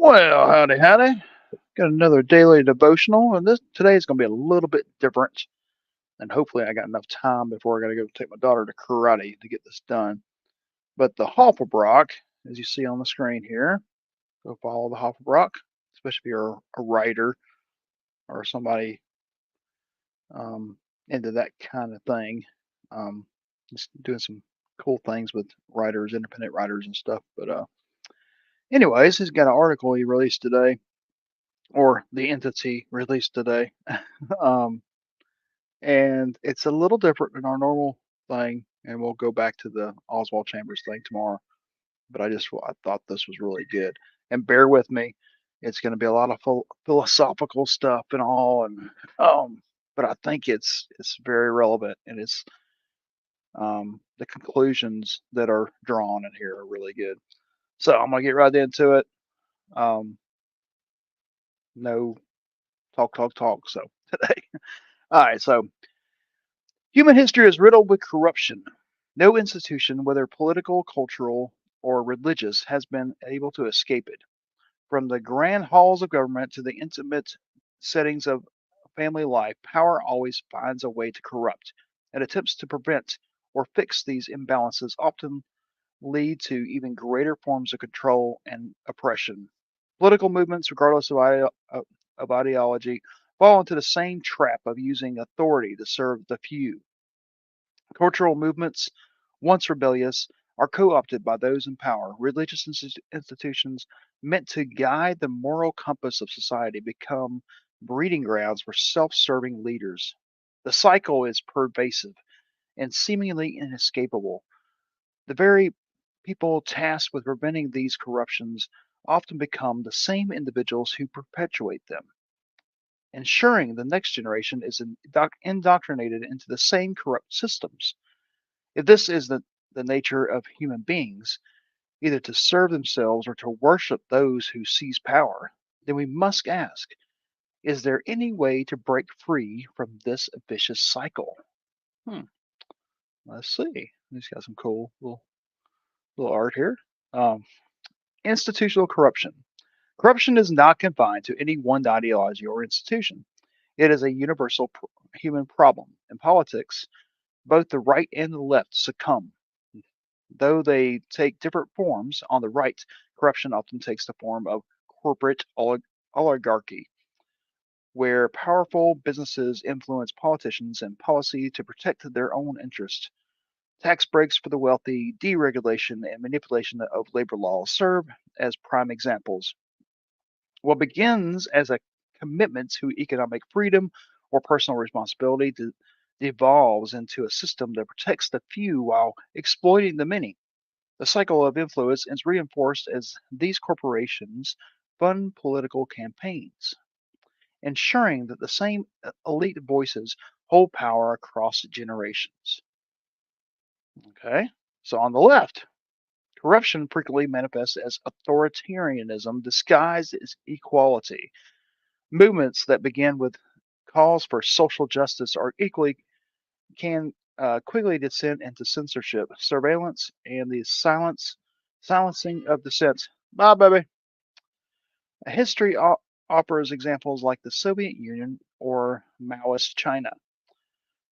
Well, howdy, howdy. Got another daily devotional, and this today is going to be a little bit different. And hopefully, I got enough time before I got to go take my daughter to karate to get this done. But the Hofflebrock, as you see on the screen here, go follow the Hofflebrock, especially if you're a writer or somebody um, into that kind of thing. Just doing some cool things with writers, independent writers, and stuff. But anyways, he's got an article he released today, or the entity released today. um, and it's a little different than our normal thing. And we'll go back to the Oswald Chambers thing tomorrow. But I thought this was really good. And bear with me, it's going to be a lot of philosophical stuff and all, and but I think it's very relevant, and it's the conclusions that are drawn in here are really good. So I'm gonna get right into it. Um, no talk. So today, all right. So human history is riddled with corruption. No institution, whether political, cultural, or religious, has been able to escape it. From the grand halls of government to the intimate settings of family life, power always finds a way to corrupt, and attempts to prevent or fix these imbalances often lead to even greater forms of control and oppression. Political movements, regardless of ideology, fall into the same trap of using authority to serve the few. Cultural movements, once rebellious, are co opted by those in power. Religious institutions meant to guide the moral compass of society become breeding grounds for self serving leaders. The cycle is pervasive and seemingly inescapable. The very people tasked with preventing these corruptions often become the same individuals who perpetuate them, ensuring the next generation is indoctrinated into the same corrupt systems. If this is the nature of human beings, either to serve themselves or to worship those who seize power, then we must ask, is there any way to break free from this vicious cycle? Hmm, let's see. He's got some cool little art here. Um, Institutional corruption. Corruption is not confined to any one ideology or institution. It is a universal human problem. In politics, both the right and the left succumb. Though they take different forms, on the right, corruption often takes the form of corporate oligarchy, where powerful businesses influence politicians and policy to protect their own interests. Tax breaks for the wealthy, deregulation, and manipulation of labor laws serve as prime examples. What begins as a commitment to economic freedom or personal responsibility devolves into a system that protects the few while exploiting the many. The cycle of influence is reinforced as these corporations fund political campaigns, ensuring that the same elite voices hold power across generations. Okay, so on the left, corruption frequently manifests as authoritarianism disguised as equality. Movements that begin with calls for social justice are equally can quickly descend into censorship, surveillance, and the silencing of dissent. Bye, baby. History offers examples like the Soviet Union or Maoist China,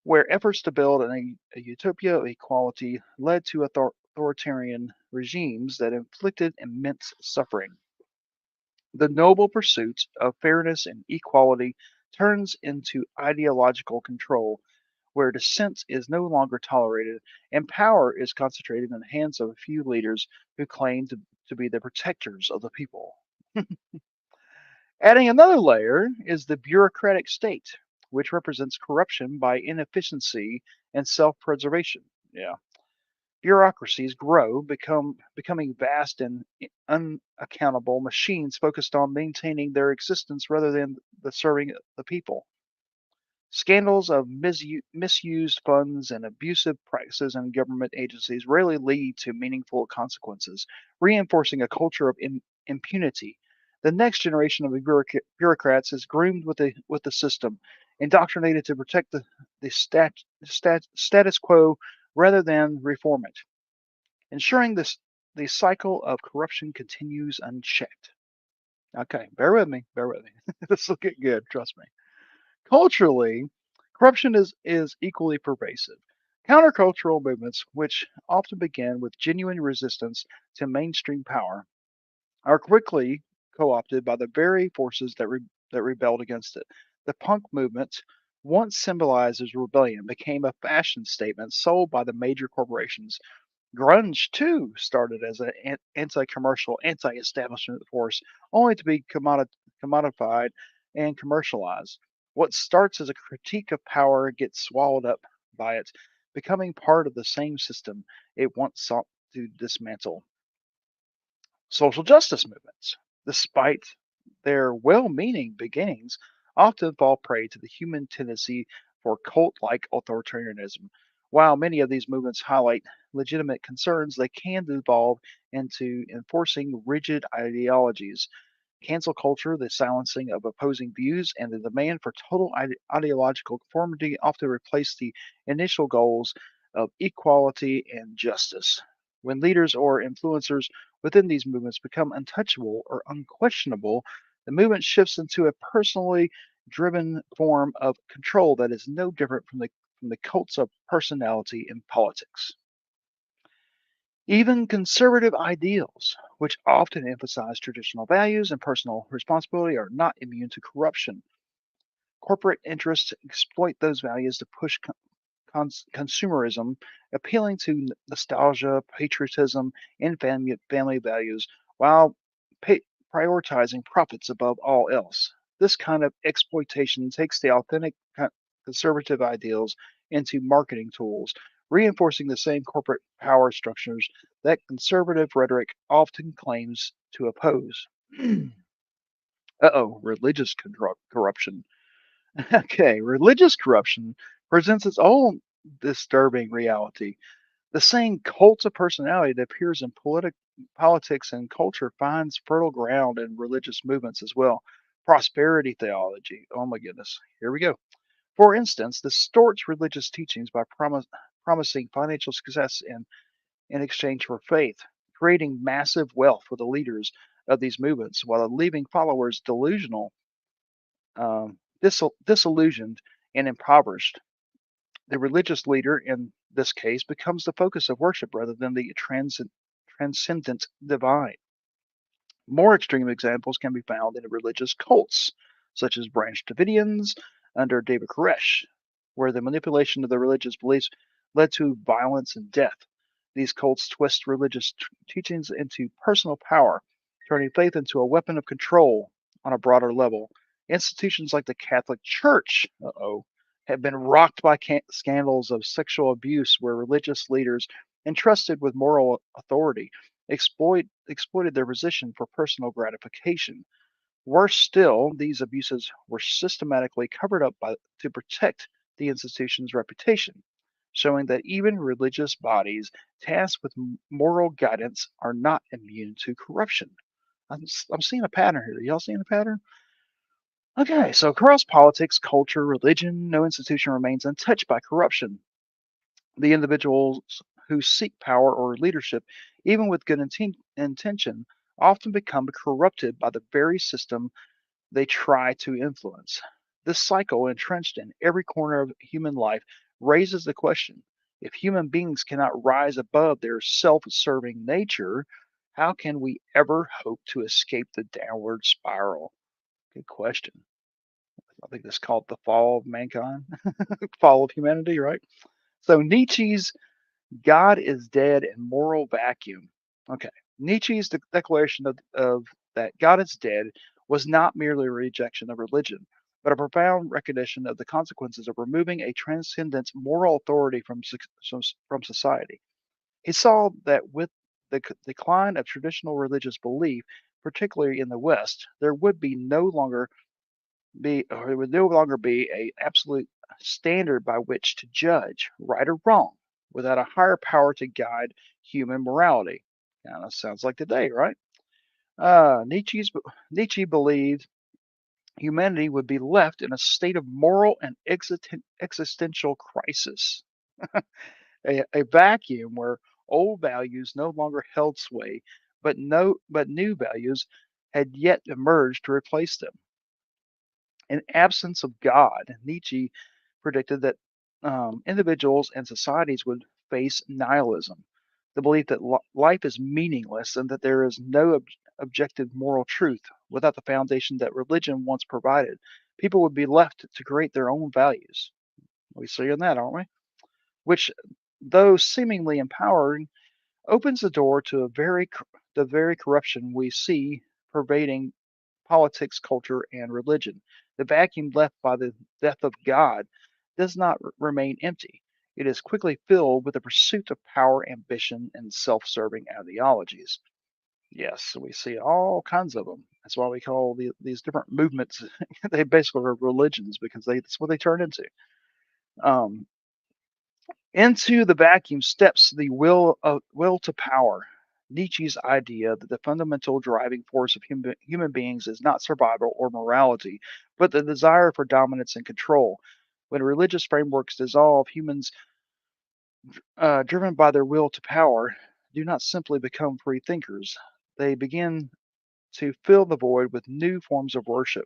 where efforts to build a utopia of equality led to authoritarian regimes that inflicted immense suffering. The noble pursuit of fairness and equality turns into ideological control, where dissent is no longer tolerated and power is concentrated in the hands of a few leaders who claim to be the protectors of the people. Adding another layer is the bureaucratic state, which represents corruption by inefficiency and self preservation. Yeah. Bureaucracies grow, becoming vast and unaccountable machines focused on maintaining their existence rather than the serving the people. Scandals of misused funds and abusive practices in government agencies rarely lead to meaningful consequences, reinforcing a culture of impunity. The next generation of bureaucrats is groomed with the system, indoctrinated to protect the status quo rather than reform it, ensuring the cycle of corruption continues unchecked. Okay, bear with me. Bear with me. This will get good. Trust me. Culturally, corruption is equally pervasive. Countercultural movements, which often begin with genuine resistance to mainstream power, are quickly co-opted by the very forces that rebelled against it. The punk movement, once symbolized as rebellion, became a fashion statement sold by the major corporations. Grunge, too, started as an anti-commercial, anti-establishment force, only to be commodified and commercialized. What starts as a critique of power gets swallowed up by it, becoming part of the same system it once sought to dismantle. Social justice movements, despite their well meaning beginnings, often fall prey to the human tendency for cult like authoritarianism. While many of these movements highlight legitimate concerns, they can devolve into enforcing rigid ideologies. Cancel culture, the silencing of opposing views, and the demand for total ideological conformity often replace the initial goals of equality and justice. When leaders or influencers within these movements become untouchable or unquestionable, the movement shifts into a personally driven form of control that is no different from the cults of personality in politics. Even conservative ideals, which often emphasize traditional values and personal responsibility, are not immune to corruption. Corporate interests exploit those values to push consumerism, appealing to nostalgia, patriotism, and family values, while pa- prioritizing profits above all else. This kind of exploitation takes the authentic conservative ideals into marketing tools, reinforcing the same corporate power structures that conservative rhetoric often claims to oppose. Religious corruption. Okay, religious corruption presents its own disturbing reality. The same cult of personality that appears in politics and culture finds fertile ground in religious movements as well. Prosperity theology. Oh my goodness. Here we go. For instance, distorts religious teachings by promising financial success in exchange for faith, creating massive wealth for the leaders of these movements while leaving followers delusional, disillusioned, and impoverished. The religious leader, in this case, becomes the focus of worship rather than the transcendent divine. More extreme examples can be found in religious cults, such as Branch Davidians under David Koresh, where the manipulation of the religious beliefs led to violence and death. These cults twist religious teachings into personal power, turning faith into a weapon of control on a broader level. Institutions like the Catholic Church, have been rocked by scandals of sexual abuse where religious leaders entrusted with moral authority exploited their position for personal gratification. Worse still, these abuses were systematically covered up to protect the institution's reputation, showing that even religious bodies tasked with moral guidance are not immune to corruption. I'm seeing a pattern here. Y'all seeing a pattern? Okay, so across politics, culture, religion, no institution remains untouched by corruption. The individuals who seek power or leadership, even with good intention, often become corrupted by the very system they try to influence. This cycle, entrenched in every corner of human life, raises the question: if human beings cannot rise above their self serving nature, how can we ever hope to escape the downward spiral? Good question. I think that's called the fall of mankind, fall of humanity, right? So Nietzsche's God is dead and moral vacuum. Okay. Nietzsche's declaration of that God is dead was not merely a rejection of religion, but a profound recognition of the consequences of removing a transcendent moral authority from society. He saw that with the decline of traditional religious belief, particularly in the West, there would no longer be a absolute standard by which to judge right or wrong without a higher power to guide human morality. Kind of sounds like today, right? Nietzsche believed humanity would be left in a state of moral and existential crisis, a vacuum where old values no longer held sway, but new values had yet emerged to replace them. In absence of God, Nietzsche predicted that individuals and societies would face nihilism, the belief that life is meaningless and that there is no objective moral truth without the foundation that religion once provided. People would be left to create their own values. We see in that, aren't we? Which, though seemingly empowering, opens the door to the very corruption we see pervading politics, culture, and religion. The vacuum left by the death of God does not remain empty. It is quickly filled with the pursuit of power, ambition, and self serving ideologies. Yes, we see all kinds of them. That's why we call these different movements, they basically are religions because that's what they turn into. Um, Into the vacuum steps the will to power. Nietzsche's idea that the fundamental driving force of human beings is not survival or morality, but the desire for dominance and control. When religious frameworks dissolve, humans, driven by their will to power, do not simply become free thinkers. They begin to fill the void with new forms of worship.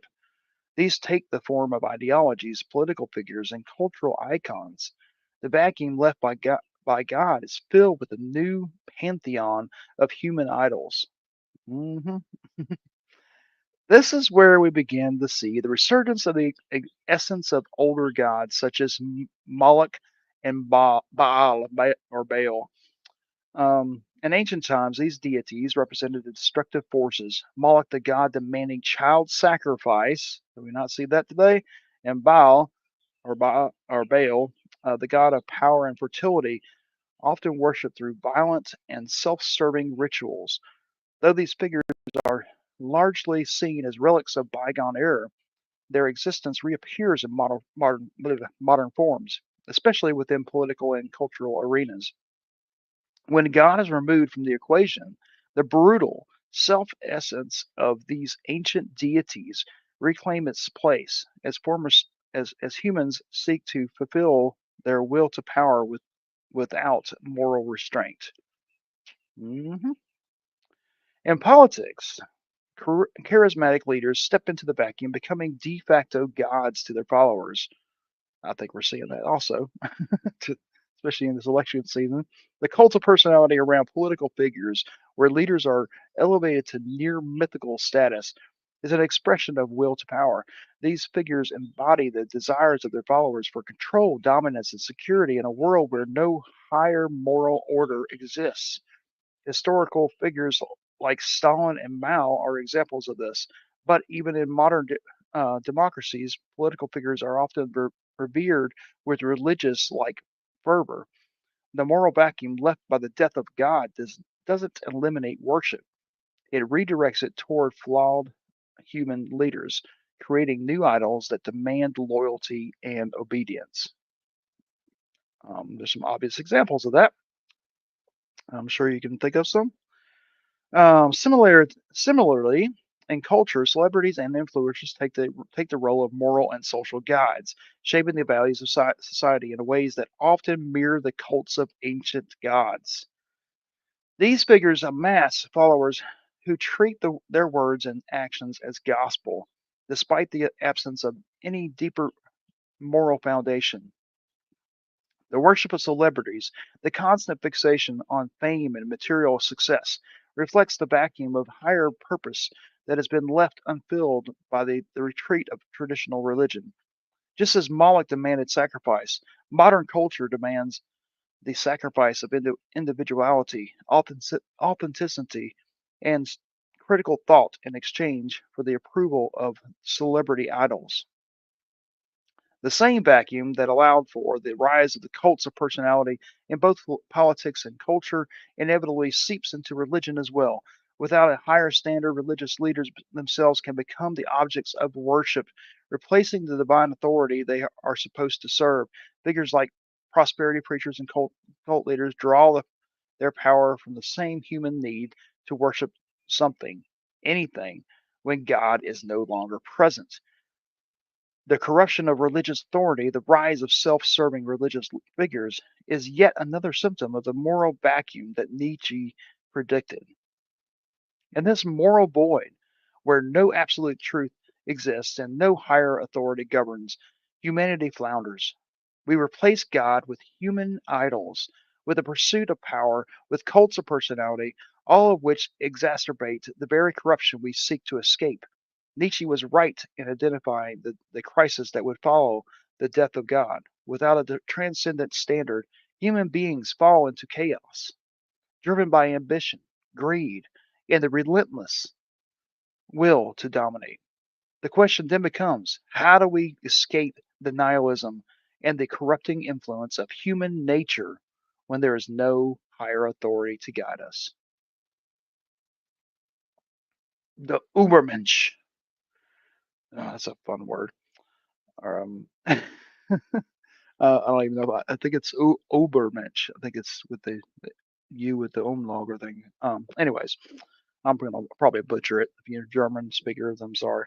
These take the form of ideologies, political figures, and cultural icons. The vacuum left by God is filled with a new pantheon of human idols. Mhm. This is where we begin to see the resurgence of the essence of older gods, such as Moloch and or Baal. In ancient times, these deities represented the destructive forces. Moloch, the god demanding child sacrifice. Do we not see that today? And Baal, the god of power and fertility, often worshipped through violent and self-serving rituals. Though these figures are largely seen as relics of bygone era, their existence reappears in modern forms, especially within political and cultural arenas. When God is removed from the equation, the brutal self essence of these ancient deities reclaim its place as humans seek to fulfill their will to power without moral restraint. Mhm. In politics, charismatic leaders step into the vacuum, becoming de facto gods to their followers. I think we're seeing that also, to, especially in this election season. The cult of personality around political figures, where leaders are elevated to near mythical status, is an expression of will to power. These figures embody the desires of their followers for control, dominance, and security in a world where no higher moral order exists. Historical figures like Stalin and Mao are examples of this, but even in modern democracies, political figures are often revered with religious like fervor. The moral vacuum left by the death of God doesn't eliminate worship, it redirects it toward flawed human leaders, creating new idols that demand loyalty and obedience. There's some obvious examples of that. I'm sure you can think of some. Similarly, in culture, celebrities and influencers take the role of moral and social guides, shaping the values of society in ways that often mirror the cults of ancient gods. These figures amass followers who treat their words and actions as gospel, despite the absence of any deeper moral foundation. The worship of celebrities, the constant fixation on fame and material success, reflects the vacuum of higher purpose that has been left unfilled by the retreat of traditional religion. Just as Moloch demanded sacrifice, modern culture demands the sacrifice of individuality, authenticity, and critical thought in exchange for the approval of celebrity idols. The same vacuum that allowed for the rise of the cults of personality in both politics and culture inevitably seeps into religion as well. Without a higher standard, religious leaders themselves can become the objects of worship, replacing the divine authority they are supposed to serve. Figures like prosperity preachers and cult leaders draw their power from the same human need to worship something, anything, when God is no longer present. The corruption of religious authority, the rise of self serving religious figures, is yet another symptom of the moral vacuum that Nietzsche predicted. And this moral void, where no absolute truth exists and no higher authority governs, humanity flounders. We replace God with human idols, with a pursuit of power, with cults of personality, all of which exacerbate the very corruption we seek to escape. Nietzsche was right in identifying the crisis that would follow the death of God. Without a transcendent standard, human beings fall into chaos, driven by ambition, greed, and the relentless will to dominate. The question then becomes, how do we escape the nihilism and the corrupting influence of human nature when there is no higher authority to guide us? The Ubermensch. Oh, that's a fun word. I don't even know about. I think it's Obermensch. I think it's with the U with the umlaut thing. Anyways, I'm gonna probably butcher it. If you're German speakers, I'm sorry.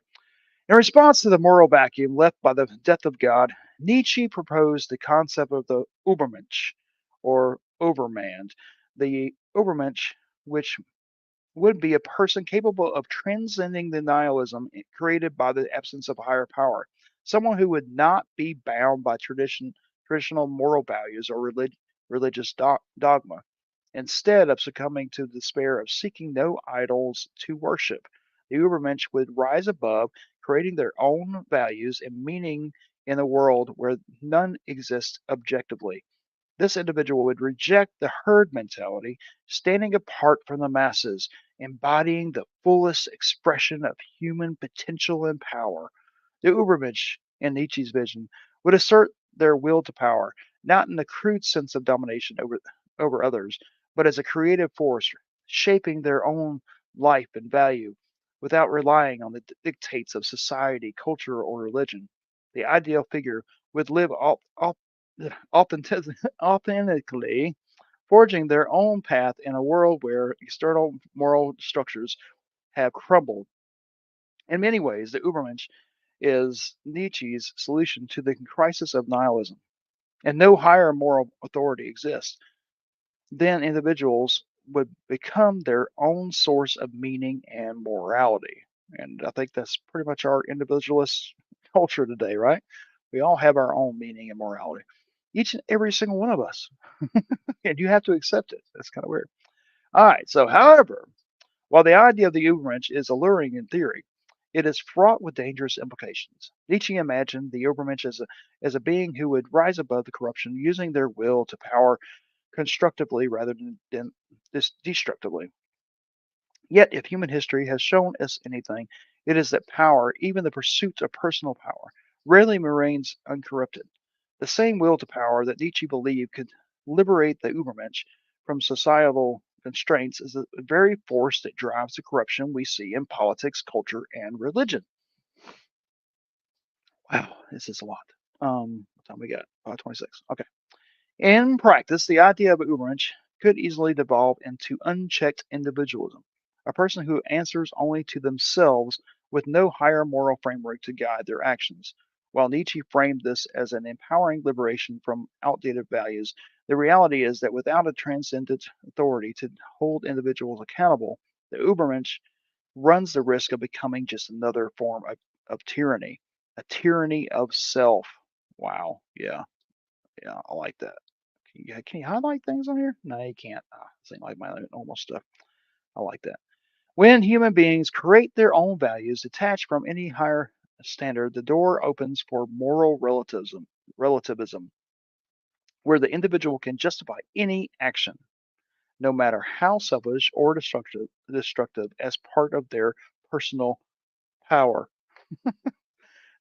In response to the moral vacuum left by the death of God, Nietzsche proposed the concept of the Übermensch, or overman. The Übermensch, which would be a person capable of transcending the nihilism created by the absence of higher power, someone who would not be bound by traditional moral values or religious dogma, instead of succumbing to the despair of seeking no idols to worship. The Übermensch would rise above, creating their own values and meaning in a world where none exists objectively. This individual would reject the herd mentality, standing apart from the masses, embodying the fullest expression of human potential and power. The Ubermensch, in Nietzsche's vision, would assert their will to power, not in the crude sense of domination over others, but as a creative force, shaping their own life and value without relying on the dictates of society, culture, or religion. The ideal figure would live authentically, forging their own path in a world where external moral structures have crumbled. In many ways, the Übermensch is Nietzsche's solution to the crisis of nihilism, and no higher moral authority exists. Then individuals would become their own source of meaning and morality. And I think that's pretty much our individualist culture today, right? We all have our own meaning and morality, each and every single one of us. And you have to accept it. That's kind of weird. All right. So, however, while the idea of the Ubermensch is alluring in theory, it is fraught with dangerous implications. Nietzsche imagined the Ubermensch as a being who would rise above the corruption, using their will to power constructively rather than destructively. Yet, if human history has shown us anything, it is that power, even the pursuit of personal power, rarely remains uncorrupted. The same will to power that Nietzsche believed could liberate the Übermensch from societal constraints is the very force that drives the corruption we see in politics, culture, and religion. Wow, this is a lot. What time we got? 5:26. Okay. In practice, the idea of Ubermensch could easily devolve into unchecked individualism, a person who answers only to themselves with no higher moral framework to guide their actions. While Nietzsche framed this as an empowering liberation from outdated values, the reality is that without a transcendent authority to hold individuals accountable, the Ubermensch runs the risk of becoming just another form of tyranny, a tyranny of self. Wow. Yeah. Yeah. I like that. Can you highlight things on here? No, you can't. Seems like my normal stuff. I like that. When human beings create their own values detached from any higher standard, the door opens for moral relativism, where the individual can justify any action, no matter how selfish or destructive as part of their personal power.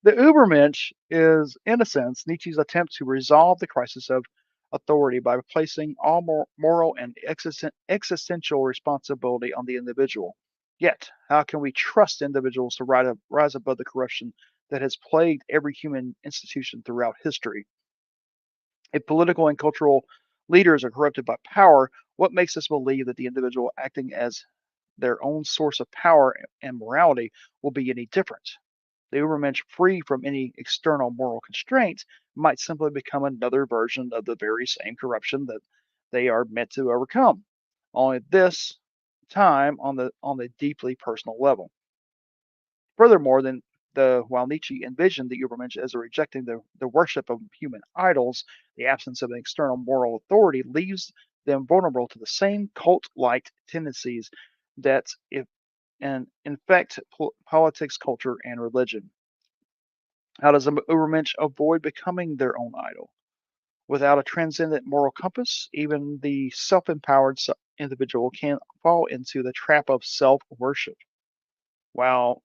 The Übermensch is, in a sense, Nietzsche's attempt to resolve the crisis of authority by replacing all moral and existential responsibility on the individual. Yet, how can we trust individuals to rise above the corruption that has plagued every human institution throughout history? If political and cultural leaders are corrupted by power, what makes us believe that the individual acting as their own source of power and morality will be any different? The Ubermensch, free from any external moral constraints, might simply become another version of the very same corruption that they are meant to overcome. Only this time on the deeply personal level. Furthermore, while Nietzsche envisioned the Übermensch as a rejecting the worship of human idols, the absence of an external moral authority leaves them vulnerable to the same cult-like tendencies that infect politics, culture, and religion. How does an Übermensch avoid becoming their own idol? Without a transcendent moral compass, even the self-empowered individual can fall into the trap of self-worship, while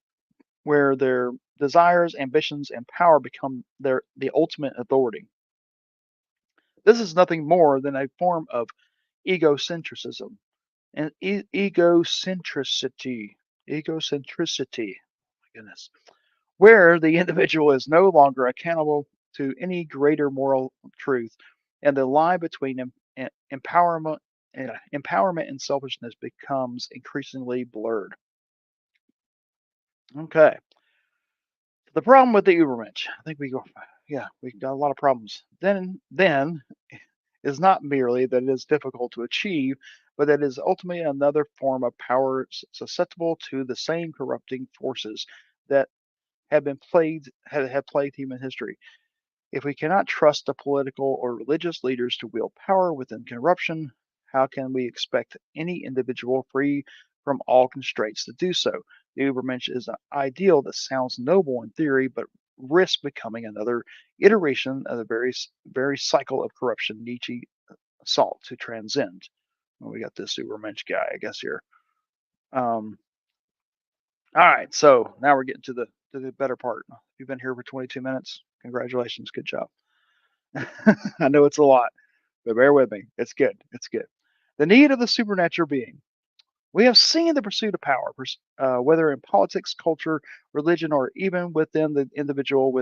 where their desires, ambitions, and power become the ultimate authority. This is nothing more than a form of egocentrism and egocentricity. My goodness, where the individual is no longer accountable to any greater moral truth, and the line between empowerment and selfishness becomes increasingly blurred. Okay, the problem with the Ubermensch, I think yeah, we got a lot of problems. Then is not merely that it is difficult to achieve, but that it is ultimately another form of power susceptible to the same corrupting forces that have plagued human history. If we cannot trust the political or religious leaders to wield power within corruption, how can we expect any individual free from all constraints to do so? The Ubermensch is an ideal that sounds noble in theory, but risks becoming another iteration of the very cycle of corruption Nietzsche sought to transcend. Well, we got this Ubermensch guy, I guess here. Um, all right, so now we're getting to the better part. You've been here for 22 minutes. Congratulations, good job. I know it's a lot, but bear with me. It's good. It's good. The need of the supernatural being. We have seen the pursuit of power, whether in politics, culture, religion, or even within the individual,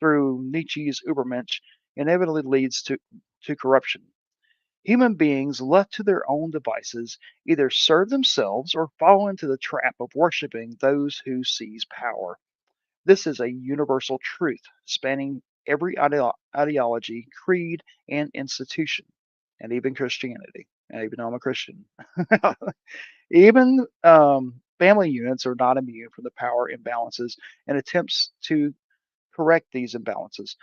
through Nietzsche's Übermensch, inevitably leads to corruption. Human beings left to their own devices either serve themselves or fall into the trap of worshiping those who seize power. This is a universal truth spanning every ideology, creed, and institution, and even Christianity. And even though I'm a Christian, even family units are not immune from the power imbalances and attempts to correct these imbalances,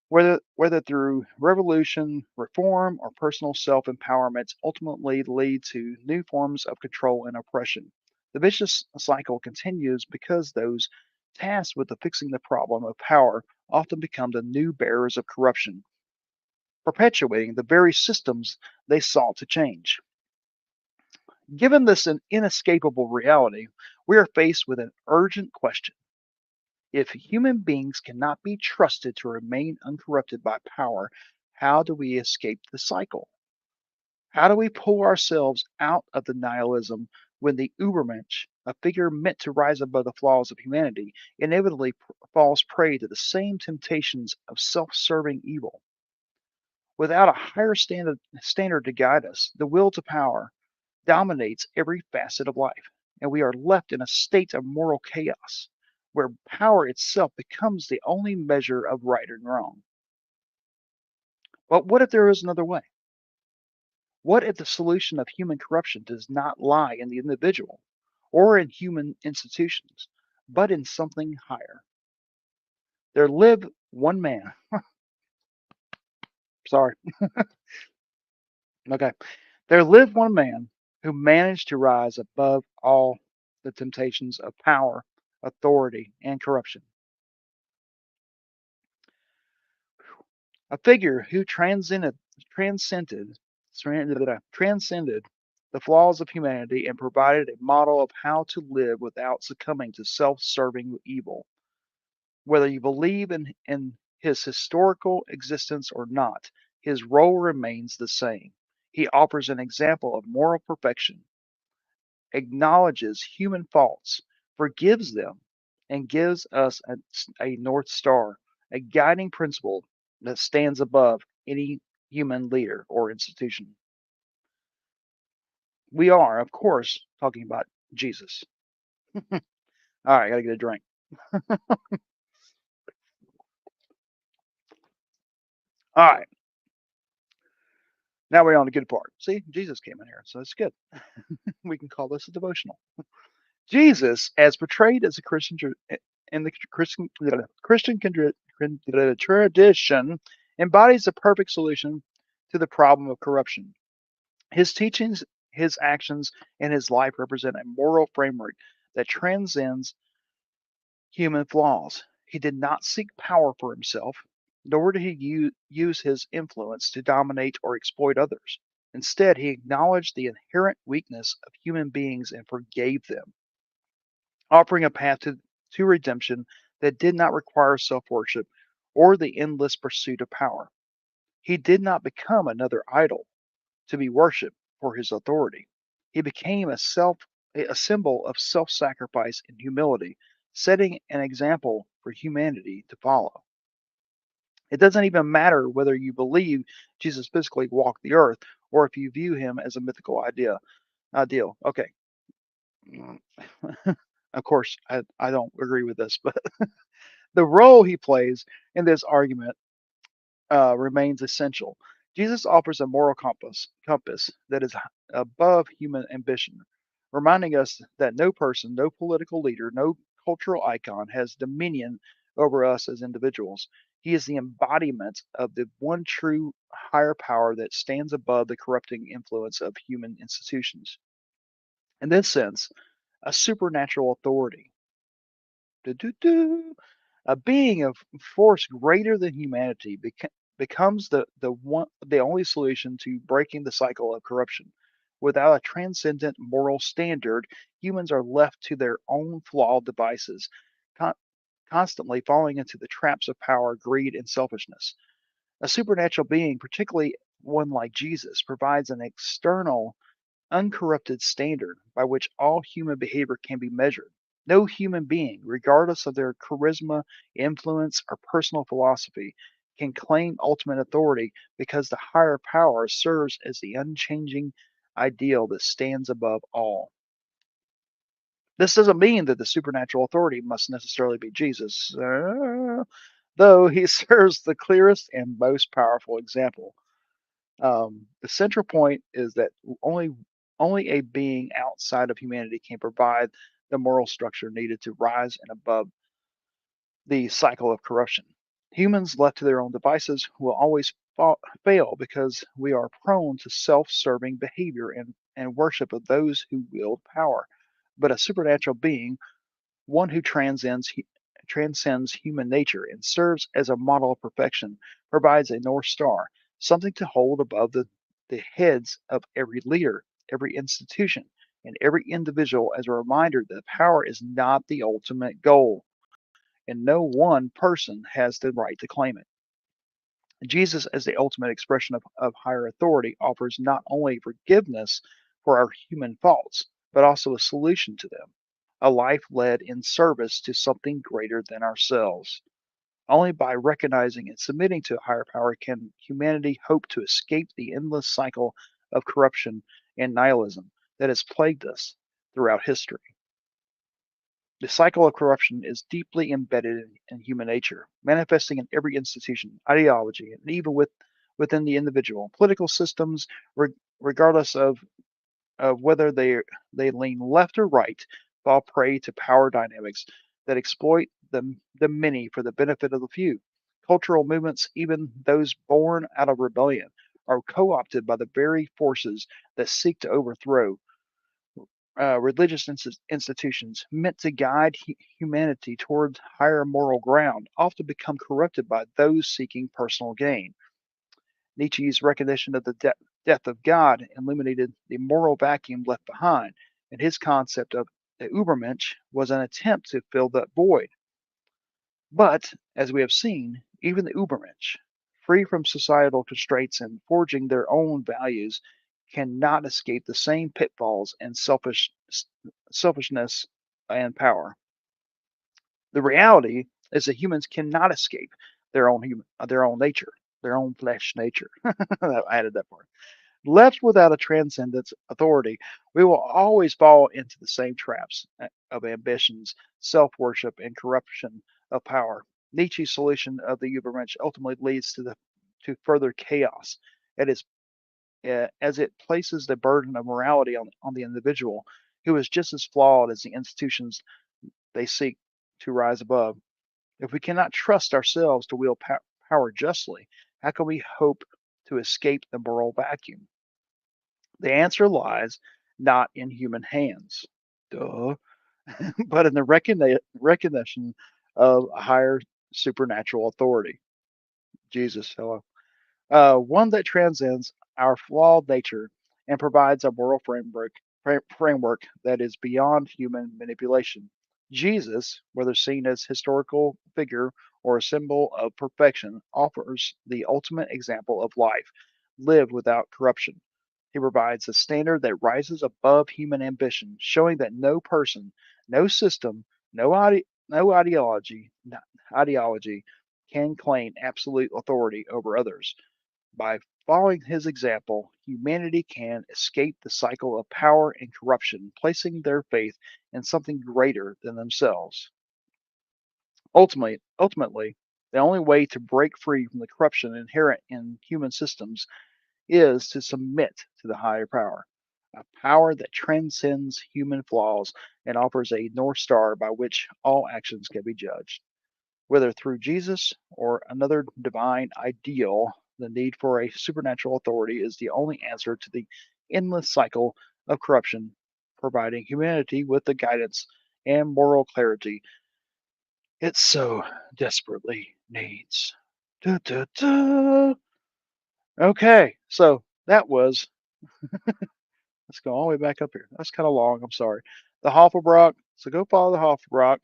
whether through revolution, reform, or personal self-empowerment, ultimately lead to new forms of control and oppression. The vicious cycle continues because those tasked with fixing the problem of power often become the new bearers of corruption, perpetuating the very systems they sought to change. Given this an inescapable reality, we are faced with an urgent question. If human beings cannot be trusted to remain uncorrupted by power, how do we escape the cycle? How do we pull ourselves out of the nihilism when the Ubermensch, a figure meant to rise above the flaws of humanity, inevitably falls prey to the same temptations of self serving evil? Without a higher standard to guide us, the will to power dominates every facet of life, and we are left in a state of moral chaos where power itself becomes the only measure of right and wrong. But what if there is another way? What if the solution of human corruption does not lie in the individual or in human institutions, but in something higher? There lived one man. Sorry. Okay. There lived one man who managed to rise above all the temptations of power, authority, and corruption. A figure who transcended, transcended the flaws of humanity and provided a model of how to live without succumbing to self-serving evil. Whether you believe in his historical existence or not, his role remains the same. He offers an example of moral perfection, acknowledges human faults, forgives them, and gives us a North Star, a guiding principle that stands above any human leader or institution. We are, of course, talking about Jesus. All right, I got to get a drink. All right, now we're on the good part. See, Jesus came in here, so it's good. We can call this a devotional. Jesus, as portrayed as a Christian in the tradition, embodies the perfect solution to the problem of corruption. His teachings, his actions, and his life represent a moral framework that transcends human flaws. He did not seek power for himself, nor did he use his influence to dominate or exploit others. Instead, he acknowledged the inherent weakness of human beings and forgave them, offering a path to redemption that did not require self worship or the endless pursuit of power. He did not become another idol to be worshipped for his authority. He became a symbol of self-sacrifice and humility, setting an example for humanity to follow. It doesn't even matter whether you believe Jesus physically walked the earth or if you view him as a mythical ideal. Okay. Mm. Of course, I don't agree with this, but the role he plays in this argument remains essential. Jesus offers a moral compass that is above human ambition, reminding us that no person, no political leader, no cultural icon has dominion over us as individuals. He is the embodiment of the one true higher power that stands above the corrupting influence of human institutions. In this sense, a supernatural authority. Do-do-do. A being of force greater than humanity becomes the only solution to breaking the cycle of corruption. Without a transcendent moral standard, humans are left to their own flawed devices, con- constantly falling into the traps of power, greed, and selfishness. A supernatural being, particularly one like Jesus, provides an external uncorrupted standard by which all human behavior can be measured. No human being, regardless of their charisma, influence, or personal philosophy, can claim ultimate authority because the higher power serves as the unchanging ideal that stands above all. This doesn't mean that the supernatural authority must necessarily be Jesus, though he serves the clearest and most powerful example. The central point is that only a being outside of humanity can provide the moral structure needed to rise and above the cycle of corruption. Humans left to their own devices will always fail because we are prone to self-serving behavior and worship of those who wield power. But a supernatural being, one who transcends human nature and serves as a model of perfection, provides a North Star, something to hold above the heads of every leader, every institution, and every individual as a reminder that power is not the ultimate goal, and no one person has the right to claim it. Jesus, as the ultimate expression of higher authority, offers not only forgiveness for our human faults, but also a solution to them, a life led in service to something greater than ourselves. Only by recognizing and submitting to a higher power can humanity hope to escape the endless cycle of corruption and nihilism that has plagued us throughout history. The cycle of corruption is deeply embedded in human nature, manifesting in every institution, ideology, and even within the individual. Political systems, regardless of whether they lean left or right, fall prey to power dynamics that exploit the many for the benefit of the few. Cultural movements, even those born out of rebellion, are co-opted by the very forces that seek to overthrow religious institutions meant to guide humanity towards higher moral ground, often become corrupted by those seeking personal gain. Nietzsche's recognition of the death of God illuminated the moral vacuum left behind, and his concept of the Übermensch was an attempt to fill that void. But, as we have seen, even the Übermensch, free from societal constraints and forging their own values, cannot escape the same pitfalls and selfishness and power. The reality is that humans cannot escape their own nature, their own flesh nature. I added that part. Left without a transcendent authority, we will always fall into the same traps of ambitions, self worship, and corruption of power. Nietzsche's solution of the Übermensch ultimately leads to further chaos. It is as it places the burden of morality on the individual. who is just as flawed as the institutions they seek to rise above. If we cannot trust ourselves to wield power justly, how can we hope to escape the moral vacuum? The answer lies not in human hands, duh, but in the recognition of a higher supernatural authority. Jesus, hello. One that transcends our flawed nature and provides a moral framework that is beyond human manipulation. Jesus, whether seen as historical figure or a symbol of perfection, offers the ultimate example of life lived without corruption. He provides a standard that rises above human ambition, showing that no person, no system, no ideology can claim absolute authority over others. By following his example, humanity can escape the cycle of power and corruption, placing their faith in something greater than themselves. Ultimately, the only way to break free from the corruption inherent in human systems is to submit to the higher power, a power that transcends human flaws and offers a North Star by which all actions can be judged. Whether through Jesus or another divine ideal, the need for a supernatural authority is the only answer to the endless cycle of corruption, providing humanity with the guidance and moral clarity it so desperately needs. Da, da, da. Okay, so that was, let's go all the way back up here. That's kind of long, I'm sorry. The Hofflebrock. So go follow the Hofflebrock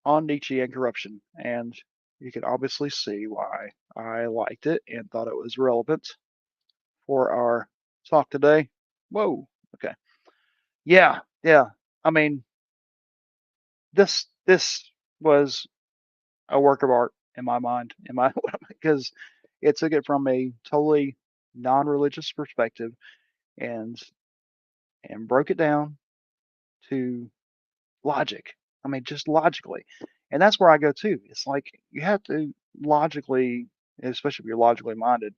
on Nietzsche and corruption. And you can obviously see why I liked it and thought it was relevant for our talk today. Whoa. Okay. Yeah. Yeah. I mean, this was a work of art in my mind, in my because it took it from a totally non-religious perspective and broke it down to logic. I mean, just logically. And that's where I go too. It's like you have to logically, especially if you're logically minded,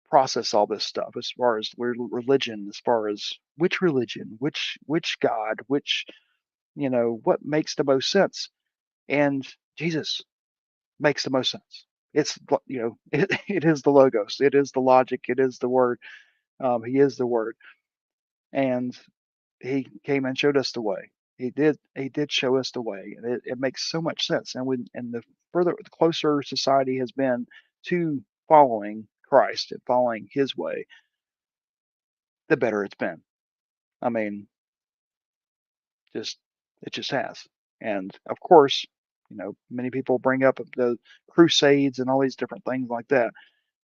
process all this stuff as far as religion, as far as which religion, which God, which, what makes the most sense. And Jesus makes the most sense. It's it is the logos, it is the logic, it is the word. He is the word. And he came and showed us the way. He did show us the way, and it makes so much sense. And the closer society has been to following Christ and following his way, the better it's been. I mean, just it just has. And of course, many people bring up the crusades and all these different things like that.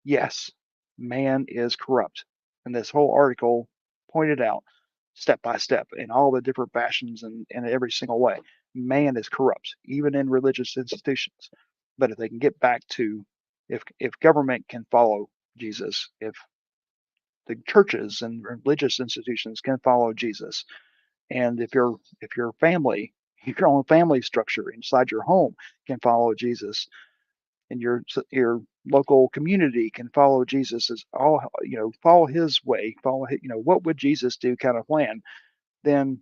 Yes, man is corrupt. And this whole article pointed out step by step in all the different fashions and in every single way. Man is corrupt, even in religious institutions. But if they can get back to if government can follow Jesus, if the churches and religious institutions can follow Jesus, and if your family, your own family structure inside your home can follow Jesus, and your local community can follow Jesus as all follow his way, follow what would Jesus do kind of plan, then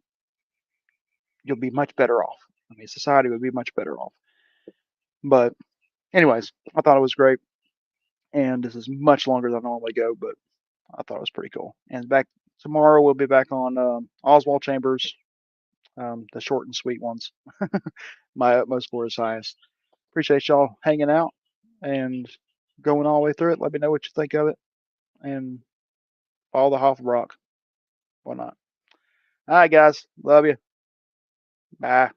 you'll be much better off. I mean, society would be much better off. But anyways, I thought it was great, and this is much longer than I normally go, but I thought it was pretty cool. And back tomorrow, we'll be back on Oswald Chambers, the short and sweet ones. My utmost for his highest. Appreciate y'all hanging out and going all the way through it. Let me know what you think of it, and follow the Hofflebrock. Why not? All right, guys. Love you. Bye.